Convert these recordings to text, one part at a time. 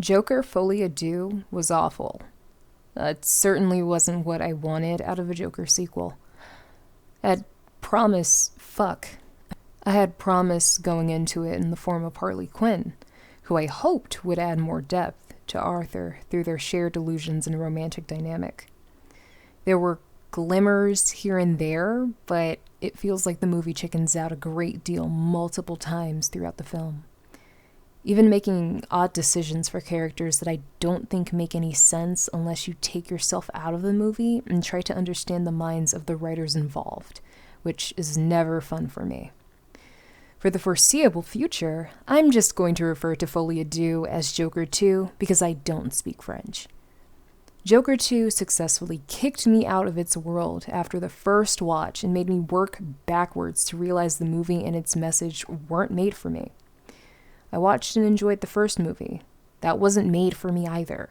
Joker Folie à Deux was awful. It certainly wasn't what I wanted out of a Joker sequel. I had I had promise going into it in the form of Harley Quinn, who I hoped would add more depth to Arthur through their shared delusions and romantic dynamic. There were glimmers here and there, but it feels like the movie chickens out a great deal multiple times throughout the film. Even making odd decisions for characters that I don't think make any sense unless you take yourself out of the movie and try to understand the minds of the writers involved, which is never fun for me. For the foreseeable future, I'm just going to refer to Folie à Deux as Joker 2 because I don't speak French. Joker 2 successfully kicked me out of its world after the first watch and made me work backwards to realize the movie and its message weren't made for me. I watched and enjoyed the first movie. That wasn't made for me either.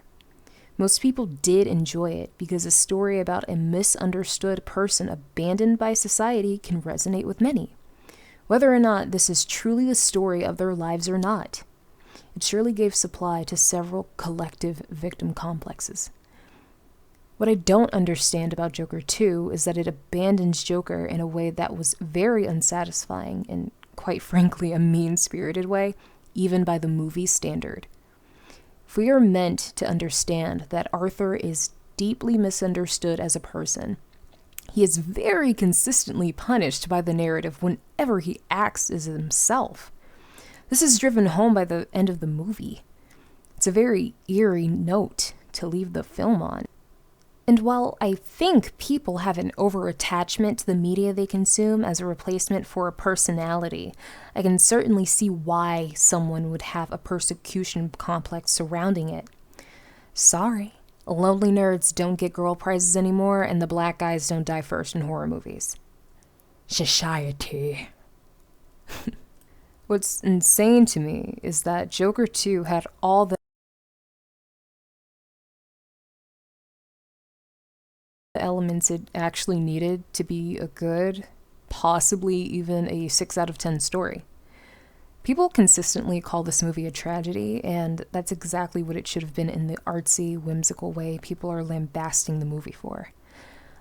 Most people did enjoy it because a story about a misunderstood person abandoned by society can resonate with many, whether or not this is truly the story of their lives or not. It surely gave supply to several collective victim complexes. What I don't understand about Joker 2 is that it abandons Joker in a way that was very unsatisfying and, quite frankly, a mean-spirited way, even by the movie standard. If we are meant to understand that Arthur is deeply misunderstood as a person, he is very consistently punished by the narrative whenever he acts as himself. This is driven home by the end of the movie. It's a very eerie note to leave the film on. And while I think people have an over-attachment to the media they consume as a replacement for a personality, I can certainly see why someone would have a persecution complex surrounding it. Sorry, lonely nerds don't get girl prizes anymore, and the black guys don't die first in horror movies. Society. What's insane to me is that Joker 2 had all the elements it actually needed to be a good, possibly even a 6 out of 10 story. People consistently call this movie a tragedy, and that's exactly what it should have been in the artsy, whimsical way people are lambasting the movie for.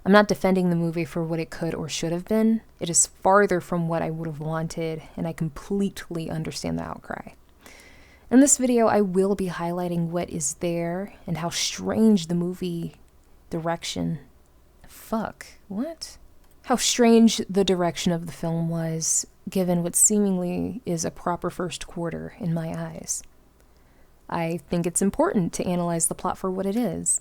I'm not defending the movie for what it could or should have been. It is farther from what I would have wanted, and I completely understand the outcry. In this video, I will be highlighting what is there and how strange the movie direction How strange the direction of the film was, given what seemingly is a proper first quarter in my eyes. I think it's important to analyze the plot for what it is.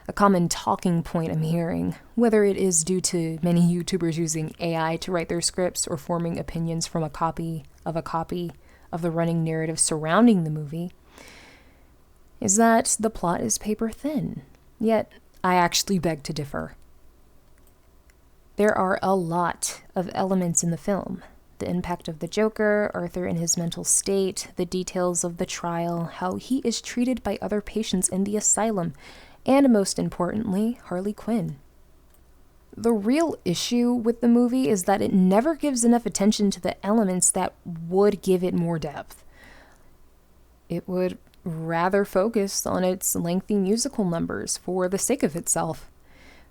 A common talking point I'm hearing, whether it is due to many YouTubers using AI to write their scripts or forming opinions from a copy of the running narrative surrounding the movie, is that the plot is paper thin. Yet, I actually beg to differ. There are a lot of elements in the film. The impact of the Joker, Arthur in his mental state, the details of the trial, how he is treated by other patients in the asylum, and most importantly, Harley Quinn. The real issue with the movie is that it never gives enough attention to the elements that would give it more depth. It would rather focus on its lengthy musical numbers for the sake of itself,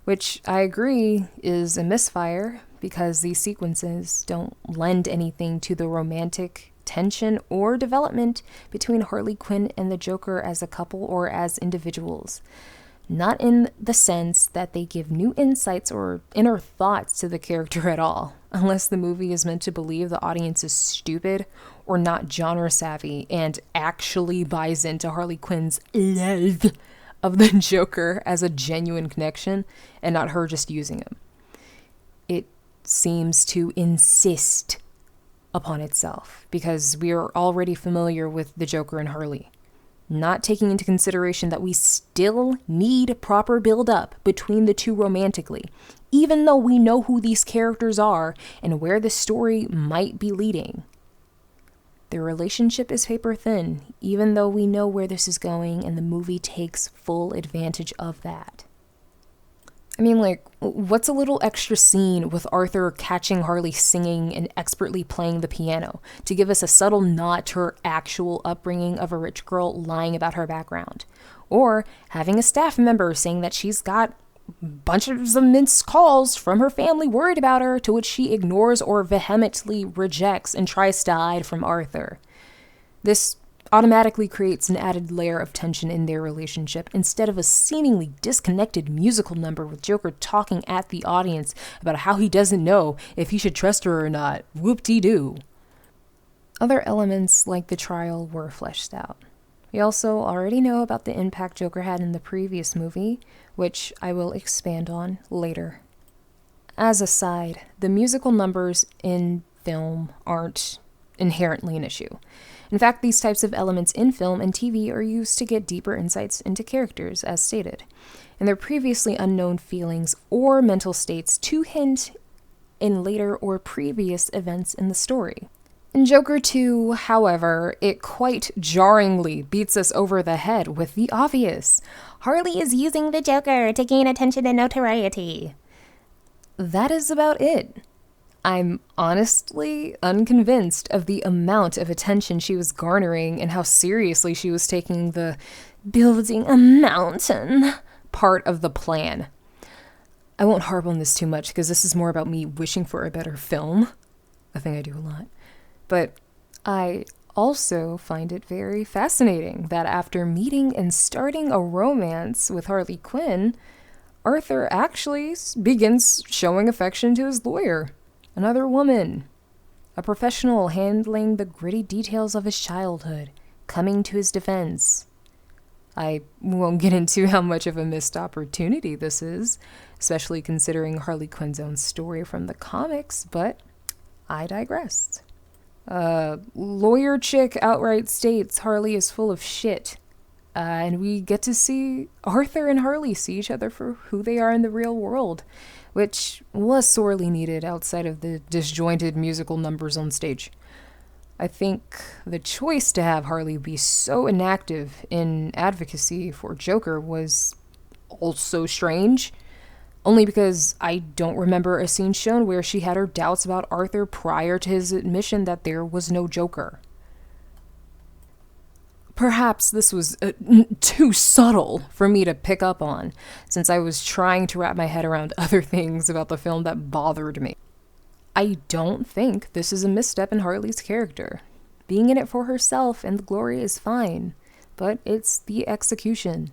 which I agree is a misfire because these sequences don't lend anything to the romantic tension or development between Harley Quinn and the Joker as a couple or as individuals. Not in the sense that they give new insights or inner thoughts to the character at all, unless the movie is meant to believe the audience is stupid or not genre savvy and actually buys into Harley Quinn's love of the Joker as a genuine connection and not her just using him. It seems to insist upon itself because we are already familiar with the Joker and Harley, not taking into consideration that we still need proper build-up between the two romantically, even though we know who these characters are and where the story might be leading. Their relationship is paper thin, even though we know where this is going, and the movie takes full advantage of that. I mean, like, what's a little extra scene with Arthur catching Harley singing and expertly playing the piano to give us a subtle nod to her actual upbringing of a rich girl lying about her background? Or having a staff member saying that she's got bunches of missed calls from her family worried about her, to which she ignores or vehemently rejects and tries to hide from Arthur. This automatically creates an added layer of tension in their relationship instead of a seemingly disconnected musical number with Joker talking at the audience about how he doesn't know if he should trust her or not. Whoop-de-doo. Other elements like the trial were fleshed out. We also already know about the impact Joker had in the previous movie, which I will expand on later. As a side, the musical numbers in film aren't inherently an issue. In fact, these types of elements in film and TV are used to get deeper insights into characters, as stated, and their previously unknown feelings or mental states to hint in later or previous events in the story. In Joker 2, however, it quite jarringly beats us over the head with the obvious. Harley is using the Joker to gain attention and notoriety. That is about it. I'm honestly unconvinced of the amount of attention she was garnering and how seriously she was taking the building a mountain part of the plan. I won't harp on this too much because this is more about me wishing for a better film, a thing I do a lot. But I also find it very fascinating that after meeting and starting a romance with Harley Quinn, Arthur actually begins showing affection to his lawyer. Another woman, a professional handling the gritty details of his childhood, coming to his defense. I won't get into how much of a missed opportunity this is, especially considering Harley Quinn's own story from the comics, but I digress. Lawyer chick outright states Harley is full of shit, and we get to see Arthur and Harley see each other for who they are in the real world, which was sorely needed outside of the disjointed musical numbers on stage. I think the choice to have Harley be so inactive in advocacy for Joker was also strange, only because I don't remember a scene shown where she had her doubts about Arthur prior to his admission that there was no Joker. Perhaps this was too subtle for me to pick up on, since I was trying to wrap my head around other things about the film that bothered me. I don't think this is a misstep in Harley's character. Being in it for herself and the glory is fine, but it's the execution.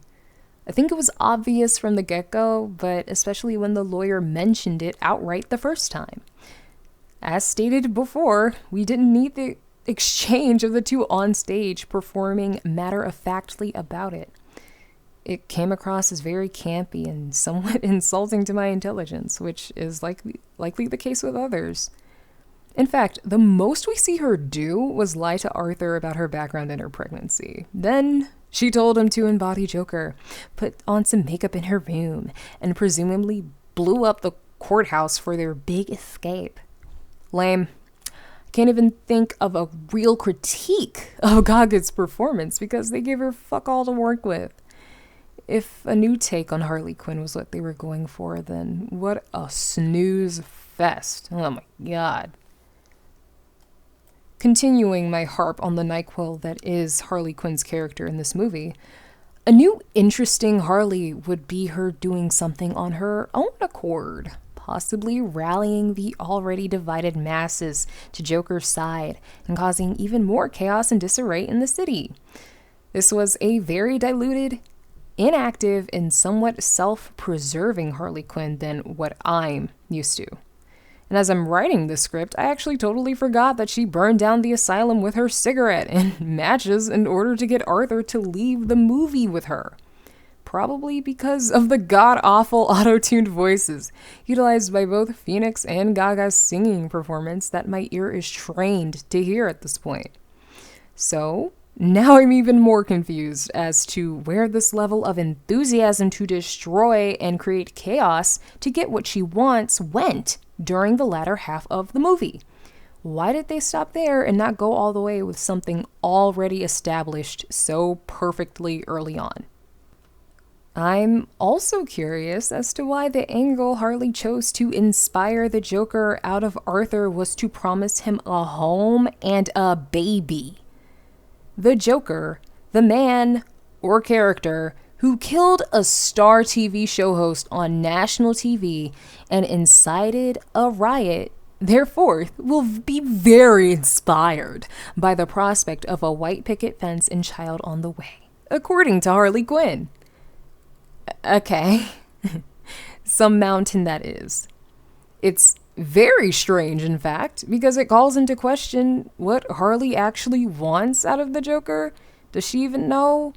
I think it was obvious from the get-go, but especially when the lawyer mentioned it outright the first time. As stated before, we didn't need the exchange of the two on stage performing matter-of-factly about it. It came across as very campy and somewhat insulting to my intelligence, which is likely the case with others. In fact, the most we see her do was lie to Arthur about her background and her pregnancy. Then she told him to embody Joker, put on some makeup in her room, and presumably blew up the courthouse for their big escape. Lame. Can't even think of a real critique of Gaga's performance because they gave her fuck all to work with. If a new take on Harley Quinn was what they were going for, then what a snooze fest. Oh my god. Continuing my harp on the NyQuil that is Harley Quinn's character in this movie, a new interesting Harley would be her doing something on her own accord, possibly rallying the already divided masses to Joker's side and causing even more chaos and disarray in the city. This was a very diluted, inactive, and somewhat self-preserving Harley Quinn than what I'm used to. And as I'm writing the script, I actually totally forgot that she burned down the asylum with her cigarette and matches in order to get Arthur to leave the movie with her. Probably because of the god-awful auto-tuned voices utilized by both Phoenix and Gaga's singing performance that my ear is trained to hear at this point. So, now I'm even more confused as to where this level of enthusiasm to destroy and create chaos to get what she wants went during the latter half of the movie. Why did they stop there and not go all the way with something already established so perfectly early on? I'm also curious as to why the angle Harley chose to inspire the Joker out of Arthur was to promise him a home and a baby. The Joker, the man or character who killed a star TV show host on national TV and incited a riot, therefore will be very inspired by the prospect of a white picket fence and child on the way, according to Harley Quinn. Okay. Some mountain that is. It's very strange, in fact, because it calls into question what Harley actually wants out of the Joker. Does she even know?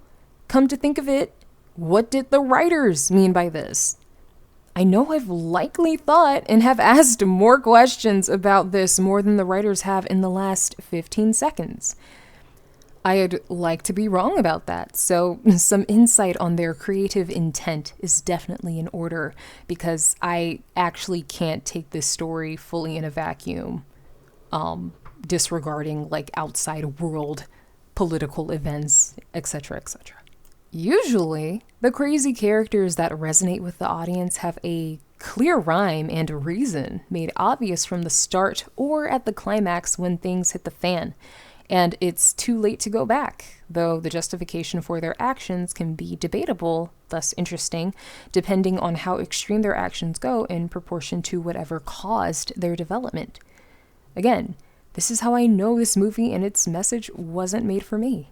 Come to think of it, what did the writers mean by this? I know I've likely thought and have asked more questions about this more than the writers have in the last 15 seconds. I'd like to be wrong about that, so some insight on their creative intent is definitely in order, because I actually can't take this story fully in a vacuum, disregarding like outside world political events, etc., etc. Usually, the crazy characters that resonate with the audience have a clear rhyme and reason made obvious from the start or at the climax when things hit the fan. And it's too late to go back, though the justification for their actions can be debatable, thus interesting, depending on how extreme their actions go in proportion to whatever caused their development. Again, this is how I know this movie and its message wasn't made for me.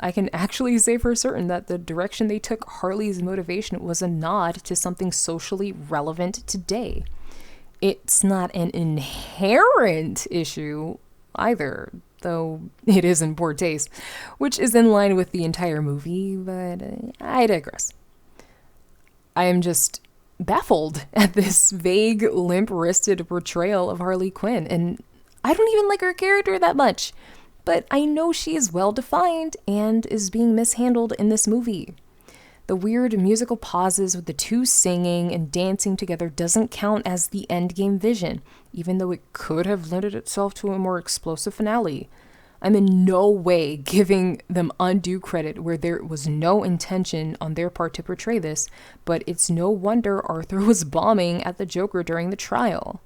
I can actually say for certain that the direction they took Harley's motivation was a nod to something socially relevant today. It's not an inherent issue either, though it is in poor taste, which is in line with the entire movie, but I digress. I am just baffled at this vague, limp-wristed portrayal of Harley Quinn, and I don't even like her character that much, but I know she is well-defined and is being mishandled in this movie. The weird musical pauses with the two singing and dancing together doesn't count as the endgame vision, even though it could have lended itself to a more explosive finale. I'm in no way giving them undue credit where there was no intention on their part to portray this, but it's no wonder Arthur was bombing at the Joker during the trial.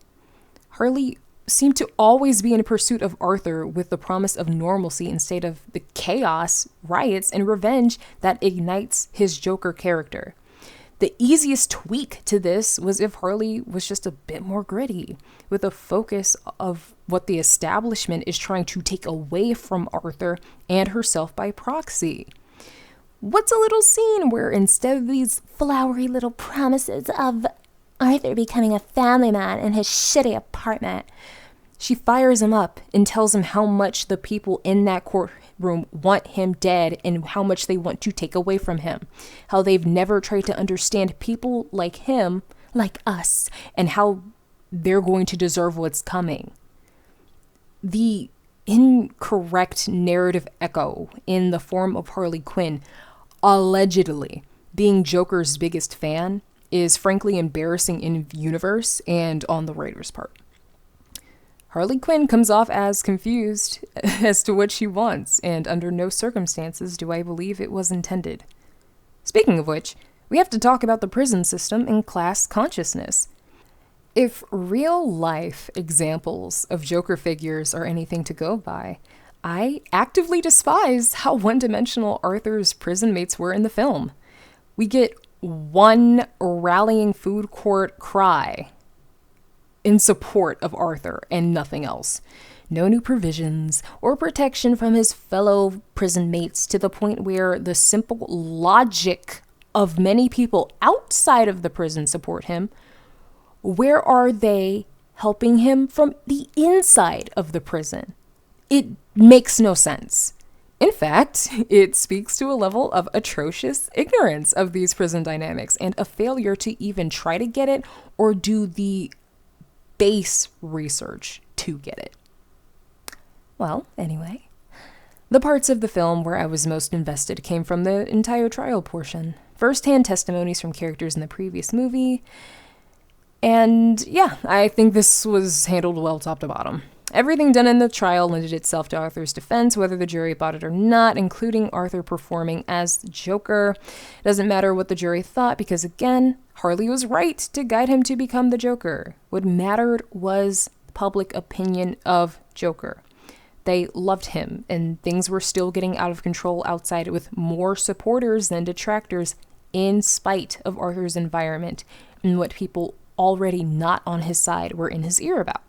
Harley seemed to always be in pursuit of Arthur with the promise of normalcy instead of the chaos, riots, and revenge that ignites his Joker character. The easiest tweak to this was if Harley was just a bit more gritty, with a focus of what the establishment is trying to take away from Arthur and herself by proxy. What's a little scene where instead of these flowery little promises of Arthur becoming a family man in his shitty apartment, she fires him up and tells him how much the people in that courtroom want him dead and how much they want to take away from him. How they've never tried to understand people like him, like us, and how they're going to deserve what's coming. The incorrect narrative echo in the form of Harley Quinn allegedly being Joker's biggest fan is frankly embarrassing in universe and on the writer's part. Harley Quinn comes off as confused as to what she wants, and under no circumstances do I believe it was intended. Speaking of which, we have to talk about the prison system and class consciousness. If real-life examples of Joker figures are anything to go by, I actively despise how one-dimensional Arthur's prison mates were in the film. We get one rallying food court cry in support of Arthur and nothing else. No new provisions or protection from his fellow prison mates, to the point where the simple logic of many people outside of the prison support him. Where are they helping him from the inside of the prison? It makes no sense. In fact, it speaks to a level of atrocious ignorance of these prison dynamics and a failure to even try to get it or do the base research to get it. Well, anyway, the parts of the film where I was most invested came from the entire trial portion. First-hand testimonies from characters in the previous movie. And yeah, I think this was handled well top to bottom. Everything done in the trial lended itself to Arthur's defense, whether the jury bought it or not, including Arthur performing as the Joker. It doesn't matter what the jury thought, because again, Harley was right to guide him to become the Joker. What mattered was public opinion of Joker. They loved him, and things were still getting out of control outside, with more supporters than detractors, in spite of Arthur's environment and what people already not on his side were in his ear about.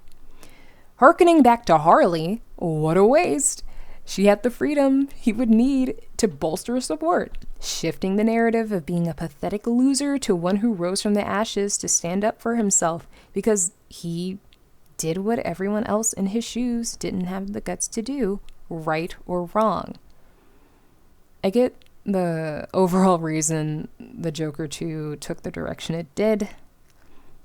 Harkening back to Harley, what a waste. She had the freedom he would need to bolster support, shifting the narrative of being a pathetic loser to one who rose from the ashes to stand up for himself, because he did what everyone else in his shoes didn't have the guts to do, right or wrong. I get the overall reason the Joker 2 took the direction it did.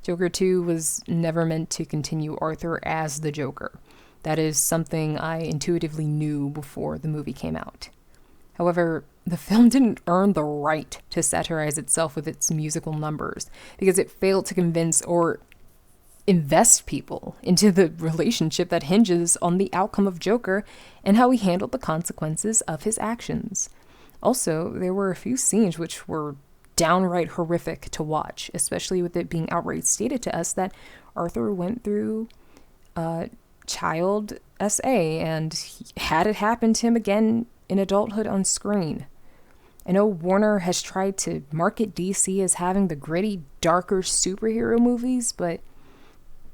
Joker 2 was never meant to continue Arthur as the Joker. That is something I intuitively knew before the movie came out. However, the film didn't earn the right to satirize itself with its musical numbers, because it failed to convince or invest people into the relationship that hinges on the outcome of Joker and how he handled the consequences of his actions. Also, there were a few scenes which were downright horrific to watch, especially with it being outright stated to us that Arthur went through child SA and he had it happen to him again in adulthood on screen. I know Warner has tried to market DC as having the gritty, darker superhero movies, but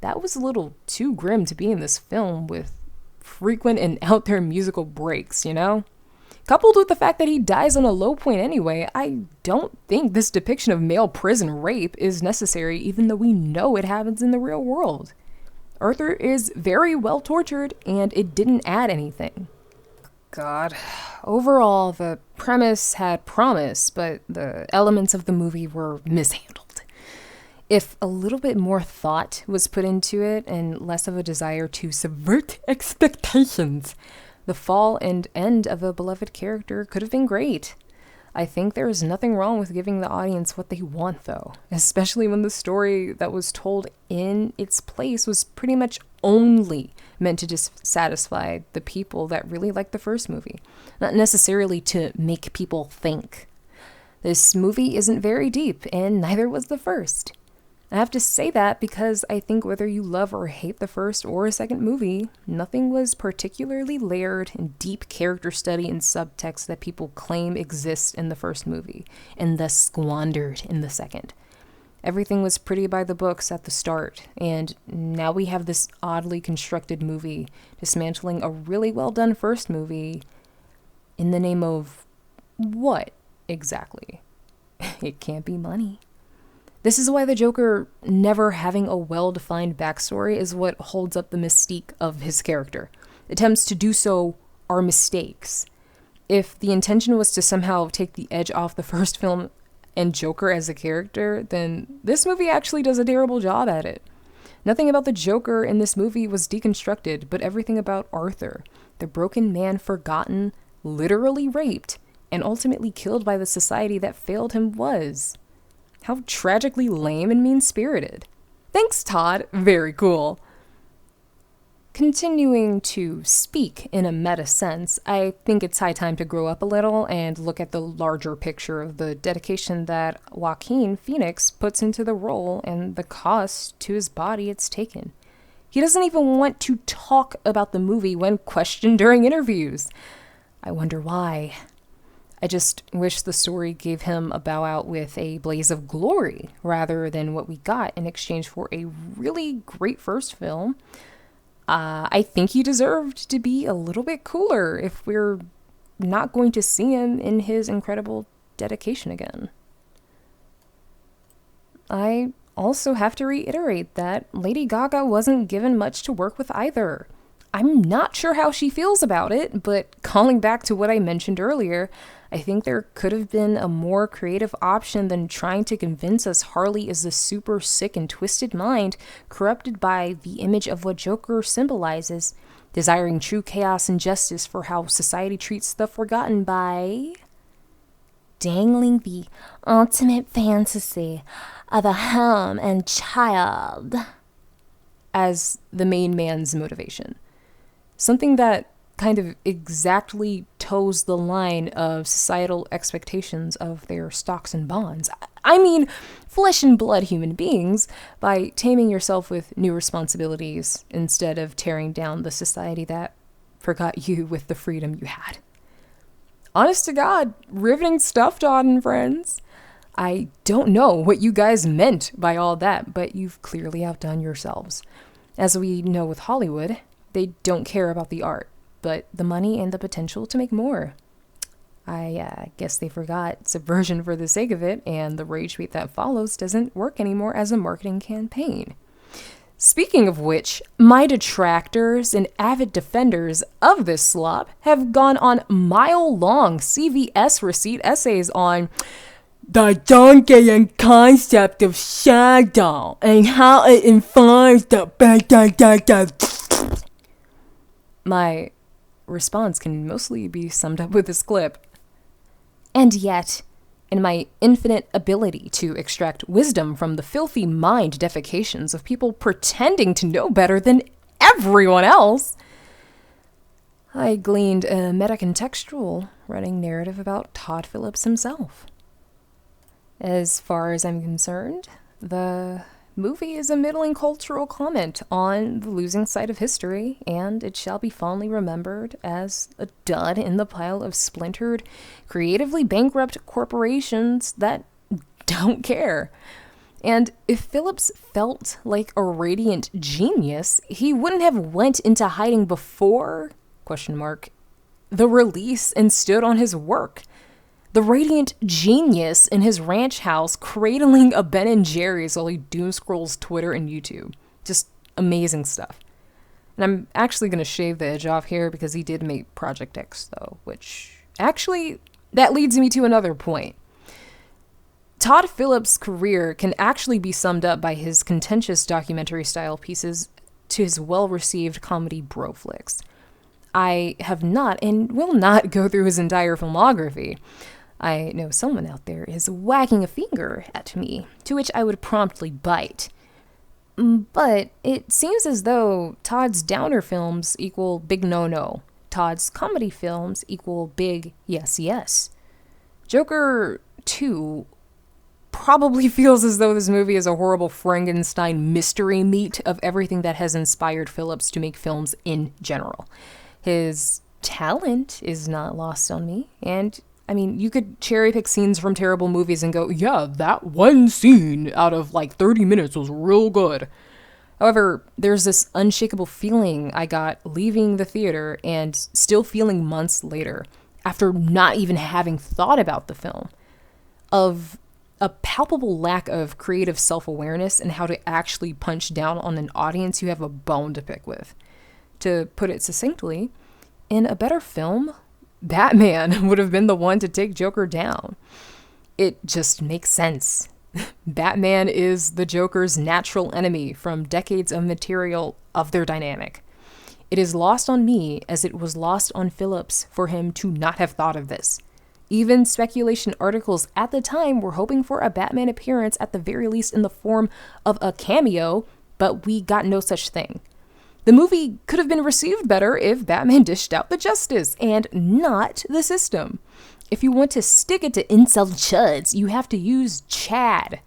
that was a little too grim to be in this film with frequent and out there musical breaks, you know? Coupled with the fact that he dies on a low point anyway, I don't think this depiction of male prison rape is necessary, even though we know it happens in the real world. Arthur is very well tortured, and it didn't add anything. God. Overall, the premise had promise, but the elements of the movie were mishandled. If a little bit more thought was put into it, and less of a desire to subvert expectations, the fall and end of a beloved character could have been great. I think there is nothing wrong with giving the audience what they want, though, especially when the story that was told in its place was pretty much only meant to just satisfy the people that really liked the first movie, not necessarily to make people think. This movie isn't very deep, and neither was the first. I have to say that because I think whether you love or hate the first or second movie, nothing was particularly layered in deep character study and subtext that people claim exists in the first movie, and thus squandered in the second. Everything was pretty by the books at the start, and now we have this oddly constructed movie dismantling a really well done first movie in the name of what exactly? It can't be money. This is why the Joker never having a well-defined backstory is what holds up the mystique of his character. Attempts to do so are mistakes. If the intention was to somehow take the edge off the first film and Joker as a character, then this movie actually does a terrible job at it. Nothing about the Joker in this movie was deconstructed, but everything about Arthur, the broken man forgotten, literally raped, and ultimately killed by the society that failed him was. How tragically lame and mean-spirited. Thanks, Todd. Very cool. Continuing to speak in a meta sense, I think it's high time to grow up a little and look at the larger picture of the dedication that Joaquin Phoenix puts into the role and the cost to his body it's taken. He doesn't even want to talk about the movie when questioned during interviews. I wonder why. I just wish the story gave him a bow out with a blaze of glory rather than what we got in exchange for a really great first film. I think he deserved to be a little bit cooler if we're not going to see him in his incredible dedication again. I also have to reiterate that Lady Gaga wasn't given much to work with either. I'm not sure how she feels about it, but calling back to what I mentioned earlier, I think there could have been a more creative option than trying to convince us Harley is a super sick and twisted mind corrupted by the image of what Joker symbolizes, desiring true chaos and justice for how society treats the forgotten by dangling the ultimate fantasy of a home and child as the main man's motivation. something that kind of exactly toes the line of societal expectations of their stocks and bonds. I mean, flesh and blood human beings, by taming yourself with new responsibilities instead of tearing down the society that forgot you with the freedom you had. Honest to God, riveting stuff, Todd and friends. I don't know what you guys meant by all that, but you've clearly outdone yourselves. As we know with Hollywood, they don't care about the art, but the money and the potential to make more. I guess they forgot subversion for the sake of it, and the rage bait that follows doesn't work anymore as a marketing campaign. Speaking of which, my detractors and avid defenders of this slop have gone on mile-long CVS receipt essays on the Jungian concept of shadow and how it informs the... My response can mostly be summed up with this clip. And yet, in my infinite ability to extract wisdom from the filthy mind defecations of people pretending to know better than everyone else, I gleaned a metacontextual running narrative about Todd Phillips himself. As far as I'm concerned, the movie is a middling cultural comment on the losing side of history, and it shall be fondly remembered as a dud in the pile of splintered, creatively bankrupt corporations that don't care. And if Phillips felt like a radiant genius, he wouldn't have went into hiding before, the release and stood on his work. The radiant genius in his ranch house cradling a Ben & Jerry's while he doom scrolls Twitter and YouTube. Just amazing stuff. And I'm actually going to shave the edge off here because he did make Project X, though, which actually, that leads me to another point. Todd Phillips' career can actually be summed up by his contentious documentary-style pieces to his well-received comedy bro flicks. I have not and will not go through his entire filmography. I know someone out there is wagging a finger at me, to which I would promptly bite. But it seems as though Todd's downer films equal big no-no. Todd's comedy films equal big yes. Joker 2 probably feels as though this movie is a horrible Frankenstein mystery meat of everything that has inspired Phillips to make films in general. His talent is not lost on me, and I mean, you could cherry pick scenes from terrible movies and go, yeah, that one scene out of like 30 minutes was real good. However, there's this unshakable feeling I got leaving the theater and still feeling months later, after not even having thought about the film, of a palpable lack of creative self-awareness and how to actually punch down on an audience you have a bone to pick with. To put it succinctly, in a better film, Batman would have been the one to take Joker down. It just makes sense. Batman is the Joker's natural enemy from decades of material of their dynamic. It is lost on me as it was lost on Phillips for him to not have thought of this. Even speculation articles at the time were hoping for a Batman appearance at the very least in the form of a cameo, but we got no such thing. The movie could have been received better if Batman dished out the justice and not the system. If you want to stick it to incel chuds, you have to use Chad,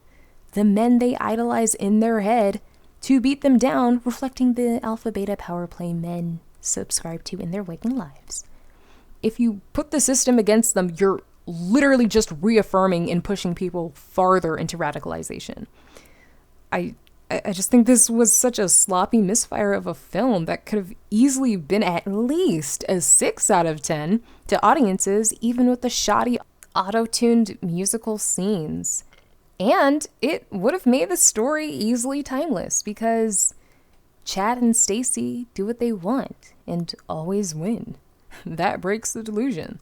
the men they idolize in their head, to beat them down, reflecting the alpha beta power play men subscribe to in their waking lives. If you put the system against them, you're literally just reaffirming and pushing people farther into radicalization. I just think this was such a sloppy misfire of a film that could have easily been at least a 6 out of 10 to audiences, even with the shoddy auto-tuned musical scenes. And it would have made the story easily timeless because Chad and Stacy do what they want and always win. That breaks the delusion.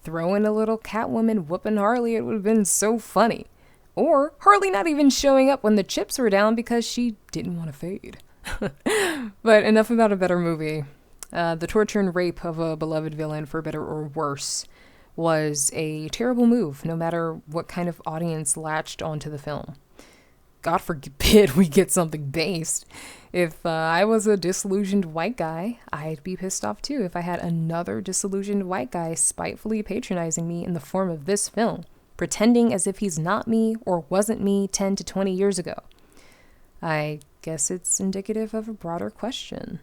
Throw in a little Catwoman whooping Harley, it would have been so funny. Or Harley not even showing up when the chips were down because she didn't want to fade. But enough about a better movie. The torture and rape of a beloved villain, for better or worse, was a terrible move, no matter what kind of audience latched onto the film. God forbid we get something based. If I was a disillusioned white guy, I'd be pissed off too if I had another disillusioned white guy spitefully patronizing me in the form of this film, pretending as if he's not me or wasn't me 10 to 20 years ago. I guess it's indicative of a broader question.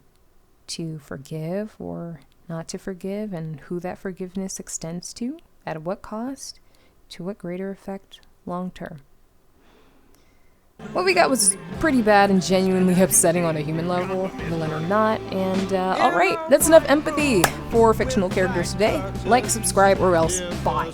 To forgive or not to forgive, and who that forgiveness extends to, at what cost, to what greater effect long term. What we got was pretty bad and genuinely upsetting on a human level, villain or not, and alright, that's enough empathy for fictional characters today. Like, subscribe, or else bye.